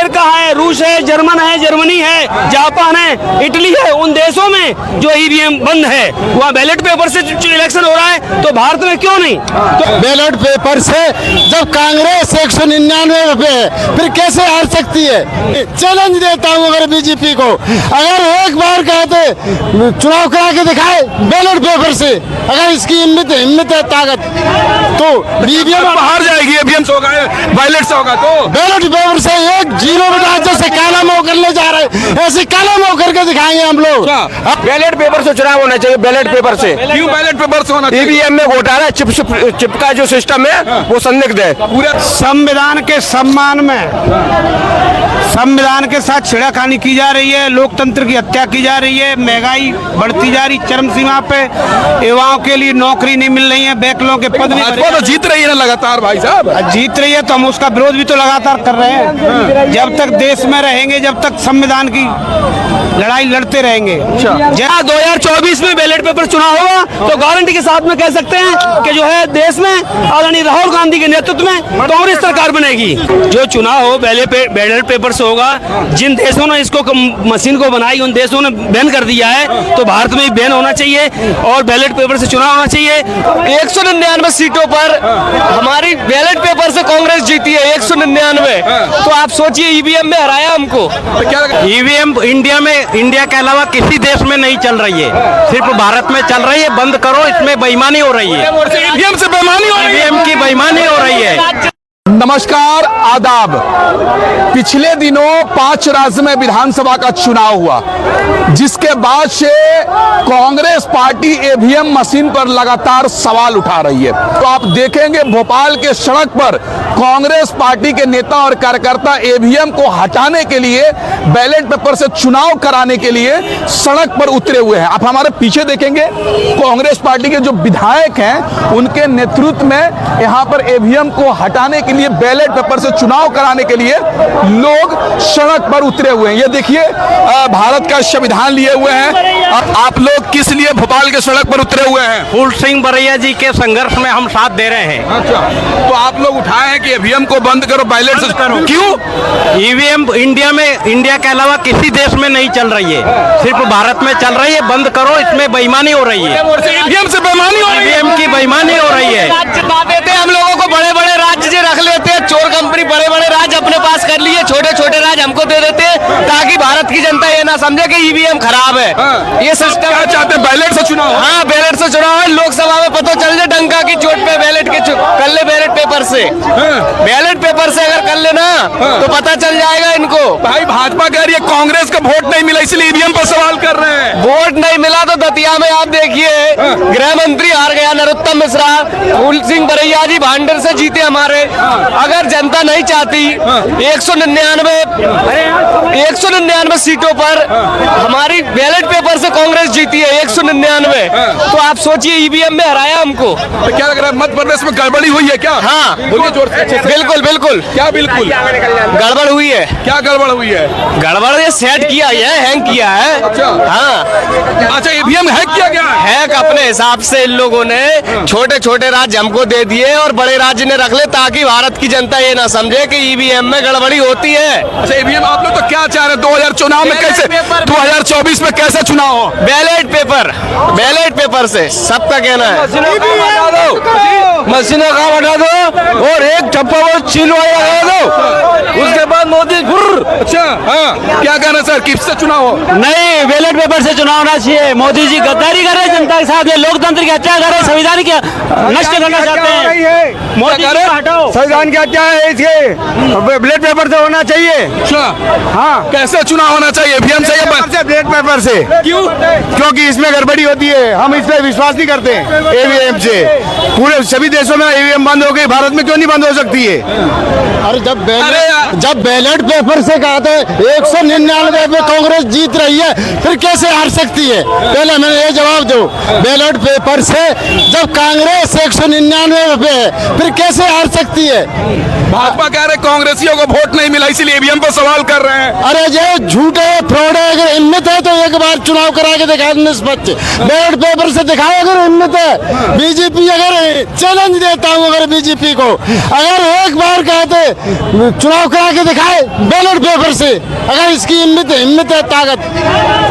America है, रूस है, जर्मनी है, जापान है, इटली है, उन देशों में जो ईवीएम बंद है वहाँ बैलेट पेपर से इलेक्शन हो रहा है, तो भारत में क्यों नहीं? तो बैलेट पेपर से जब कांग्रेस 199 पे है, फिर कैसे हार सकती है? चैलेंज देता हूँ अगर बीजेपी को, अगर एक बार कहते चुनाव करा के दिखाए बैलेट पेपर से, अगर इसकी हिम्मत है, ताकत, तो ईवीएम बाहर जाएगी। ईवीएम से होगा, बैलेट से होगा, तो बैलेट पेपर से एक जीरो बिठा, जैसे काला मुंह करने जा रहे हैं ऐसे काला मुंह करके दिखाएंगे हम लोग। बैलेट पेपर से चुनाव होना चाहिए, बैलेट पेपर से। क्यों बैलेट पेपर से होना चाहिए? ईवीएम में घोटाला, चिप का जो सिस्टम है वो संदिग्ध है। पूरे संविधान के सम्मान में संविधान के साथ छेड़खानी की जा रही है, लोकतंत्र की हत्या की जा रही है, महंगाई बढ़ती जा रही चरम सीमा पे, युवाओं के लिए नौकरी नहीं मिल रही है, बैकलॉग के पद भाजपा तो जीत रही है ना लगातार भाई साहब। जीत रही है, तो हम उसका विरोध भी तो लगातार कर रहे हैं। जब तक देश में रहेंगे, जब तक संविधान की लड़ाई लड़ते रहेंगे। जहाँ 2024 में बैलेट पेपर चुनाव होगा तो गारंटी के साथ में कह सकते हैं कि जो है देश में आदरणीय राहुल गांधी के नेतृत्व में कांग्रेस सरकार बनेगी। जो चुनाव हो बैलेट पेपर से होगा। जिन देशों ने इसको मशीन को बनाई उन देशों ने बैन कर दिया है, तो भारत में भी बैन होना चाहिए और बैलेट पेपर से चुनाव होना चाहिए। 199 सीटों पर हमारी बैलेट पेपर से कांग्रेस जीती है, 199। तो आप सोचिए ईवीएम में हराया हमको। तो क्या लगा? ईवीएम इंडिया के अलावा किसी देश में नहीं चल रही है, सिर्फ भारत में चल रही है। बंद करो, इसमें बेईमानी हो रही है, ईवीएम से बेईमानी हो रही है। ईवीएम की बेईमानी हो रही है। नमस्कार, आदाब। पिछले दिनों 5 राज्य में विधानसभा का चुनाव हुआ, जिसके बाद से कांग्रेस पार्टी ईवीएम मशीन पर लगातार सवाल उठा रही है। तो आप देखेंगे भोपाल के सड़क पर कांग्रेस पार्टी के नेता और कार्यकर्ता ईवीएम को हटाने के लिए, बैलेट पेपर से चुनाव कराने के लिए सड़क पर उतरे हुए हैं। आप हमारे पीछे देखेंगे कांग्रेस पार्टी के जो विधायक हैं उनके नेतृत्व में यहाँ पर ईवीएम को हटाने के लिए, बैलेट पेपर से चुनाव कराने के लिए लोग सड़क पर उतरे हुए हैं। ये देखिए भारत का संविधान लिए हुए हैं। आप लोग किस लिए भोपाल के सड़क पर उतरे हुए हैं? फूल सिंह बरैया जी के संघर्ष में हम साथ दे रहे हैं। अच्छा, तो आप लोग उठाए हैं कि ईवीएम को बंद करो, बैलेट से करो। क्यों? ईवीएम इंडिया के अलावा किसी देश में नहीं चल रही है, सिर्फ भारत में चल रही है। बंद करो, इसमें बेईमानी हो रही है। ईवीएम से बेईमानी हो रही है। ईवीएम की बेईमानी हो रही है। हम लोगों को बड़े बड़े राज्य रख लेते हैं, चोर कंपनी बड़े बड़े राज्य अपने पास कर लिए, छोटे छोटे राज्य हमको दे देते हैं, ताकि भारत की जनता ये ना समझे कि ईवीएम खराब है। ये सिस्टम क्या चाहते हैं? बैलेट से चुनाव? हाँ, बैलेट से चुनाव है। लोकसभा में पता चल जाए डंका की चोट पे बैलेट के कर ले, बैलेट पेपर से। बैलेट पेपर से अगर कर लेना तो पता चल जाएगा इनको। भाई भाजपा कह रही है कांग्रेस का वोट नहीं मिला इसलिए ईवीएम पर सवाल कर रहे हैं। वोट नहीं मिला तो दतिया में आप देखिए गृह मंत्री हार गया, नरोत्तम मिश्रा। फूल सिंह बरैया जी भांडर से जीते हमारे। अगर जनता नहीं चाहती 199 सीटों पर हमारी बैलेट पेपर से कांग्रेस जीती है, 199। तो आप सोचिए ईवीएम में हराया हमको। तो क्या लग रहा है मध्य प्रदेश में गड़बड़ी हुई है क्या? हाँ, बोलिए जोर से, अच्छे से। बिल्कुल बिल्कुल। क्या बिल्कुल? गड़बड़ हुई है। क्या गड़बड़ हुई है? गड़बड़ ये सेट किया है, हैंग किया है। अच्छा। हाँ, अच्छा, ईवीएम हैक किया गया है? हैक अपने हिसाब से इन लोगों ने छोटे छोटे राज्य हमको दे दिए और बड़े राज्य ने रख ले, ताकि भारत की जनता ये ना समझे कि ईवीएम में गड़बड़ी होती है। अच्छा, ईवीएम आप लोग तो क्या चाह रहे हैं 2000 चुनाव में कैसे, 2024 में कैसे चुनाव हो? बैलेट पेपर से सबका कहना है। मशीनों का हटा दो और एक ठप्पा वो चिलवाई लगा दो, उसके बाद मोदी अच्छा, हाँ, क्या कहना सर, किससे चुनाव हो? नहीं, बैलेट पेपर से चुनाव होना चाहिए। मोदी जी गद्दारी कर रहे हैं जनता के साथ, ये लोकतंत्र की हत्या कर रहे हैं, संविधान की नष्ट करना चाहते हैं। मोदी जी को हटाओ, संविधान की हत्या है इसके, बैलेट पेपर से होना चाहिए। अच्छा, हाँ, कैसे चुनाव होना चाहिए? ईवीएम से या बैलेट पेपर से। क्यों? क्योंकि इसमें गड़बड़ी होती है, हम इस पे विश्वास नहीं करते ईवीएम से। पूरे सभी देशों में ईवीएम बंद हो गई, भारत में क्यों नहीं बंद हो सकती है? अरे जब बैलेट पेपर से कहा था 199 पे कांग्रेस जीत रही है, फिर कैसे हार सकती है? पहले मैंने ये जवाब दो। बैलेट पेपर से जब कांग्रेस 199 पे है, फिर कैसे हार सकती है? भाजपा कह रहे कांग्रेसियों को वोट नहीं मिला इसलिए ईवीएम पर सवाल कर रहे हैं। अरे ये झूठ है, फ्रॉड है। अगर हिम्मत है तो एक बार चुनाव करा के दिखा, निष्पक्ष बैलेट पेपर से दिखाओ अगर हिम्मत है। बीजेपी, अगर चैलेंज देता हूँ अगर बीजेपी को, अगर एक बार कहते चुनाव करा के दिखाए बैलेट पेपर पेपर से अगर इसकी हिम्मत है ताकत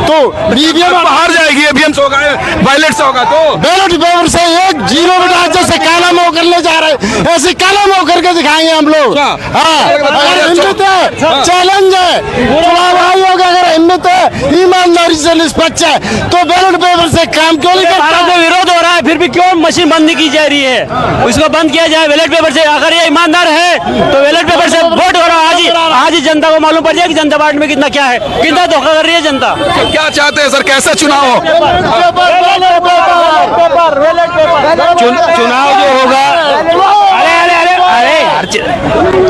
तो ईवीएम बाहर जाएगी, ईवीएम से होगा, बैलेट से होगा तो बैलेट पेपर से एक जीरो बिठा जैसे काला मुंह करने जा रहे हैं ऐसे काला मुंह करके दिखाएंगे हम लोग। हाँ, अगर हिम्मत है, चैलेंज है, चुनाव आयोग अगर हिम्मत है, ईमानदारी से निष्पक्ष है तो बैलेट पेपर से काम क्यों नहीं करता? भारत में विरोध हो रहा है फिर भी क्यों मशीन बंद नहीं की जा रही है? उसको बंद किया जाए बैलेट पेपर से। अगर ये ईमानदार है तो बैलेट पेपर से वोट हो रहा है। आज ही जनता को मालूम पड़ जाए कि जनता पार्टी में कितना क्या है, कितना धोखा कर रही है जनता। क्या चाहते हैं सर, कैसे चुनाव हो? चुनाव जो होगा, अरे यार,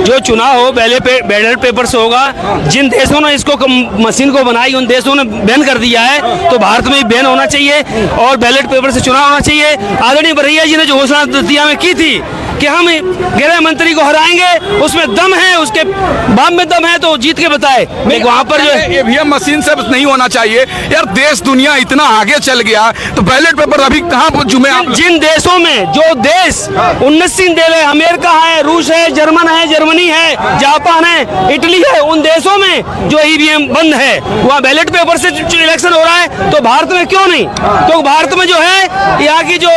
जो चुनाव हो बैलेट पेपर से होगा। जिन देशों ने इसको मशीन को बनाई उन देशों ने बैन कर दिया है तो भारत में भी बैन होना चाहिए और बैलेट पेपर से चुनाव होना चाहिए। आदरणीय भरैया जी ने जो घोषणा दतिया में की थी कि हम गृह मंत्री को हराएंगे, उसमें दम है, उसके बाम में दम है तो जीत के बताए। लेकिन वहाँ पर जो ईवीएम मशीन से नहीं होना चाहिए यार, देश दुनिया इतना आगे चल गया तो बैलेट पेपर अभी कहाँ जुमे? जिन देशों में जो देश उन्नतशील देश है, अमेरिका है, रूस है, जर्मनी है, जापान है, इटली है, उन देशों में जो ईवीएम बंद है वहाँ बैलेट पेपर से इलेक्शन हो रहा है तो भारत में क्यों नहीं? तो भारत में जो है यहाँ की जो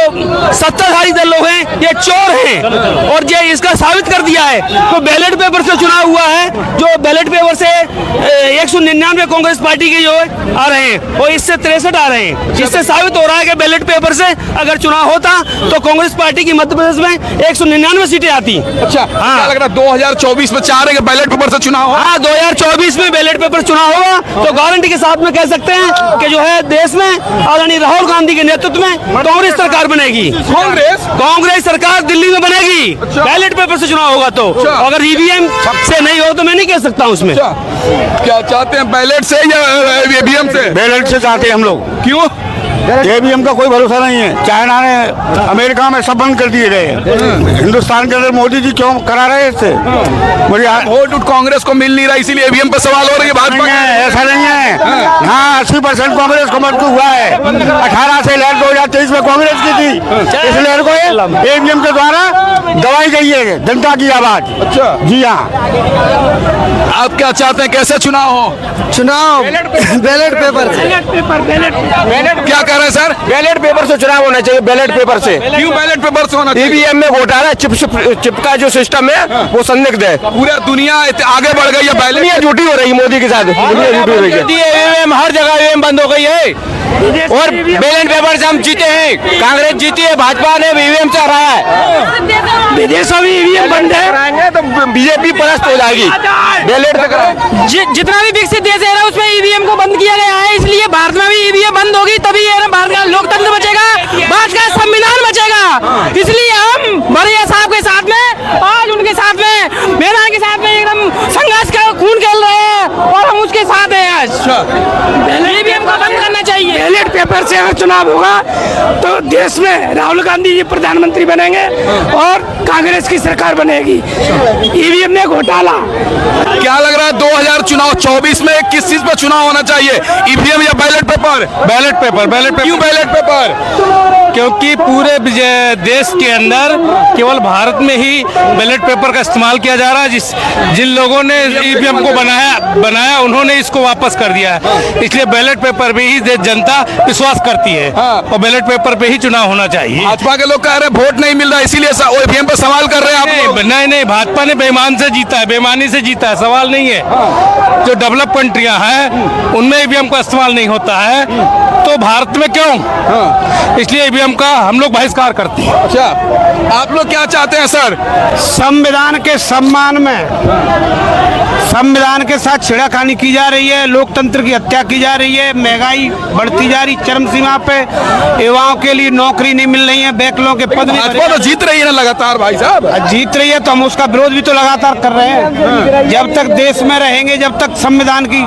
सत्ताधारी दल लोग हैं ये चोर हैं और ये इसका साबित कर दिया है। तो बैलेट पेपर से चुनाव हुआ है, जो बैलेट पेपर से 199 कांग्रेस पार्टी के जो आ रहे हैं और इससे 63 आ रहे हैं। इससे साबित हो रहा है कि बैलेट पेपर से अगर चुनाव होता तो कांग्रेस पार्टी की मध्य प्रदेश में 199 सीटें आती। अच्छा, हाँ, क्या लग रहा है 2024 में चाह रहे हैं बैलेट पेपर से चुनाव हो? हाँ, 2024 में बैलेट पेपर चुनाव होगा तो गारंटी के साथ में कह सकते हैं कि जो है देश में आदरणीय राहुल गांधी के नेतृत्व में कांग्रेस सरकार बनेगी। कांग्रेस सरकार दिल्ली में बनेगी। बैलेट पेपर से चुनाव होगा तो अगर ईवीएम से नहीं हो तो मैं नहीं कह सकता हूँ उसमें। क्या चाहते हैं, बैलेट से या ईवीएम से? बैलेट से चाहते हैं हम लोग। क्यों? ईवीएम का कोई भरोसा नहीं है। चाइना ने, अमेरिका में सब बंद कर दिए गए। हिंदुस्तान के अंदर मोदी जी क्यों करा रहे हैं इससे? मुझे वोट कांग्रेस को मिल नहीं रहा इसीलिए ईवीएम पर सवाल हो रही है भाजपा। ऐसा नहीं है। हाँ, 80% कांग्रेस को मजबूत हुआ है। 18 से लहर 2023 में कांग्रेस की थी, इस लहर को ईवीएम के द्वारा दबाई गई है जनता की आवाज। अच्छा, जी हाँ। आप क्या चाहते हैं, कैसे चुनाव हो? चुनाव बैलेट पेपर क्या कह रहे हैं सर? बैलेट पेपर से चुनाव होना चाहिए। बैलेट पेपर से क्यों बैलेट पेपर से होना चाहिए? ईवीएम में घोटाला, चिप का जो सिस्टम है वो संदिग्ध है। पूरा दुनिया आगे बढ़ गई है, बैलेट दुनिया झूठी हो रही है मोदी के साथ। दुनिया झूठी हो रही है। ईवीएम हर जगह ईवीएम बंद हो गई है और बैलेट पेपर से हम जीते हैं। कांग्रेस जीती है, भाजपा ने ईवीएम से हराया है। विदेशों में ईवीएम बंद है कराएंगे तो बीजेपी परास्त हो जाएगी। बैलेट से कराएंगे। जितना भी विकसित देश है ना उसमें ईवीएम को बंद किया गया है, इसलिए भारत में भी ईवीएम बंद होगी तभी ये ना भारत का लोकतंत्र बचेगा, भारत का संविधान बचेगा। इसलिए हम भरैया साहब के साथ में, आज उनके साथ में, मैदान के साथ में एकदम संघर्ष का खून खेल रहे हैं और हम उसके साथ हैं। आज ईवीएम को बंद करना चाहिए। बैलेट पेपर से अगर चुनाव होगा तो देश में राहुल गांधी जी प्रधानमंत्री बनेंगे और कांग्रेस की सरकार बनेगी। ईवीएम में घोटाला। क्या लग रहा है 2024 में किस चीज पर चुनाव होना चाहिए, ईवीएम या बैलेट पेपर? Ballot paper. क्यों बैलेट पेपर? क्योंकि पूरे देश के अंदर केवल भारत में ही बैलेट पेपर का इस्तेमाल किया जा रहा है। जिन लोगों ने ईवीएम को बनाया उन्होंने इसको वापस कर दिया है। इसलिए बैलेट पेपर पे ही जनता विश्वास करती है और बैलेट पेपर पे ही चुनाव होना चाहिए। भाजपा के लोग कह रहे हैं वोट नहीं मिल रहा इसीलिए ईवीएम पर सवाल कर रहे हैं आप लोग। नहीं, भाजपा ने बेईमान से जीता है, बेईमानी से जीता है, सवाल नहीं है। जो डेवलप कंट्रियां हैं उनमें ईवीएम का इस्तेमाल नहीं होता है तो भारत में क्यों? इसलिए ईवीएम का हम लोग बहिष्कार करते हैं। अच्छा, आप लोग क्या चाहते हैं सर? संविधान के सम्मान में संविधान के साथ छेड़खानी की जा रही है, लोकतंत्र की हत्या की जा रही है, महंगाई बढ़ती जा रही चरम सीमा पे, युवाओं के लिए नौकरी नहीं मिल रही है, बैकलॉ के पद नहीं भाजपा तो जीत रही है ना लगातार भाई साहब। जीत रही है तो हम उसका विरोध भी तो लगातार कर रहे हैं। जब तक देश में रहेंगे, जब तक संविधान की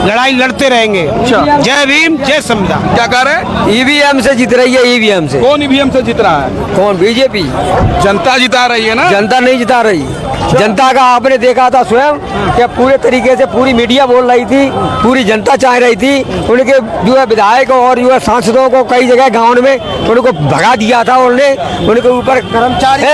लड़ाई लड़ते रहेंगे। जय भीम, जय संविधान। क्या कह रहे हैं? ईवीएम से जीत रही है। ईवीएम से कौन ईवीएम से जीत रहा है? कौन? बीजेपी। जनता जिता रही है ना? जनता नहीं जिता रही। जनता का आपने देखा था स्वयं कि पूरे तरीके से पूरी मीडिया बोल रही थी, पूरी जनता चाह रही थी। उनके जो है विधायकों और जो है सांसदों को कई जगह गाँव में उनको भगा दिया था, उन्होंने उनके ऊपर कर्मचारी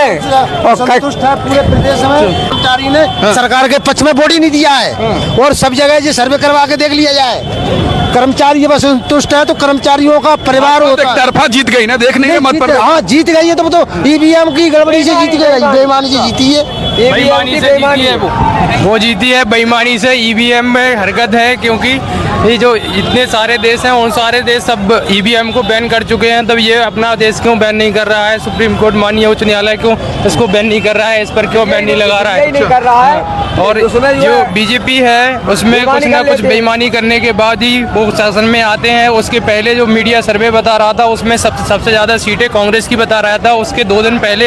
और संतुष्ट है पूरे प्रदेश में। कर्मचारी ने सरकार के पक्ष में वोट ही नहीं दिया है और सब जगह ये सर्वे करवा के देख लिया जाए। कर्मचारी बस संतुष्ट है तो कर्मचारियों का परिवार होता है। तरफा जीत गई ना, देखने के मत पर। हाँ जीत गई है, तो ईवीएम की गड़बड़ी से जीत गई, बेईमानी से जीती है। बेईमानी से जीती है वो जीती है बेईमानी से। ईवीएम में हरकत है, क्योंकि ये जो इतने सारे देश हैं उन सारे देश सब ईवीएम को बैन कर चुके हैं, तब ये अपना देश क्यों बैन नहीं कर रहा है? सुप्रीम कोर्ट माननीय उच्च न्यायालय क्यों इसको बैन नहीं कर रहा है? इस पर क्यों बैन नहीं लगा रहा नहीं कर रहा है? और जो बीजेपी है उसमें कुछ ना कुछ बेईमानी करने के बाद ही वो शासन में आते हैं। उसके पहले जो मीडिया सर्वे बता रहा था उसमें सबसे ज़्यादा सीटें कांग्रेस की बता रहा था। उसके 2 दिन पहले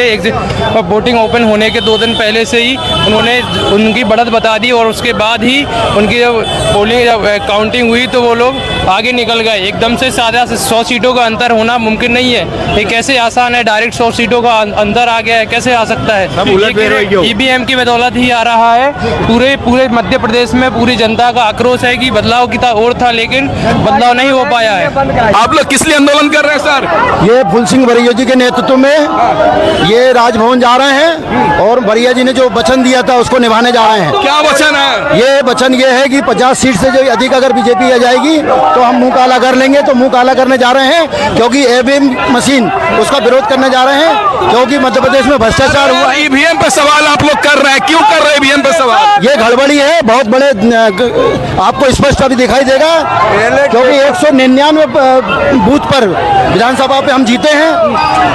वोटिंग ओपन होने के 2 दिन पहले से ही उन्होंने उनकी बढ़त बता दी और उसके बाद ही उनकी जब पोलिंग जब काउंटिंग हुई तो वो लोग आगे निकल गए। एकदम से सादा 100 सीटों का अंतर होना मुमकिन नहीं है। ये कैसे आसान है? डायरेक्ट 100 सीटों का अंतर आ गया है, कैसे आ सकता है? ईवीएम की बदौलत ही आ रहा है। पूरे मध्य प्रदेश में पूरी जनता का आक्रोश है कि बदलाव की ओर था, लेकिन बदलाव नहीं हो पाया है। आप लोग किस लिए आंदोलन कर रहे हैं सर? ये फूल सिंह बरिया जी के नेतृत्व में ये राजभवन जा रहे हैं और बरिया जी ने जो वचन दिया था उसको निभाने जा रहे हैं। क्या वचन है? ये वचन ये है कि 50 सीट से जो अधिक अगर बीजेपी आ जाएगी तो हम मुंह काला कर लेंगे। तो मुंह काला करने जा रहे हैं क्योंकि ईवीएम मशीन उसका विरोध करने जा रहे हैं, क्योंकि मध्य प्रदेश में भ्रष्टाचार हुआ है। ईवीएम पे सवाल आप लोग कर रहे हैं, क्यों कर रहे हैं ईवीएम पे सवाल? ये गड़बड़ी है बहुत बड़े, आपको स्पष्ट अभी दिखाई देगा, क्योंकि 199 बूथ पर विधानसभा पे हम जीते हैं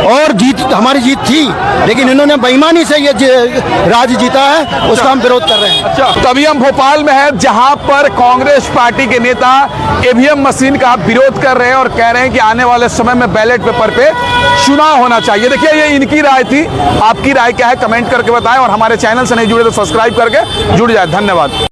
और हमारी जीत थी, लेकिन इन्होंने बेईमानी से ये राज जीता है, उसका हम विरोध कर रहे हैं। तो अभी हम भोपाल में हैं जहां पर कांग्रेस पार्टी के नेता ईवीएम मशीन का विरोध कर रहे हैं और कह रहे हैं कि आने वाले समय में बैलेट पेपर पे चुनाव होना चाहिए। देखिए ये इनकी राय थी, आपकी राय क्या है कमेंट करके बताएं और हमारे चैनल से नहीं जुड़े तो सब्सक्राइब करके जुड़ जाए। धन्यवाद।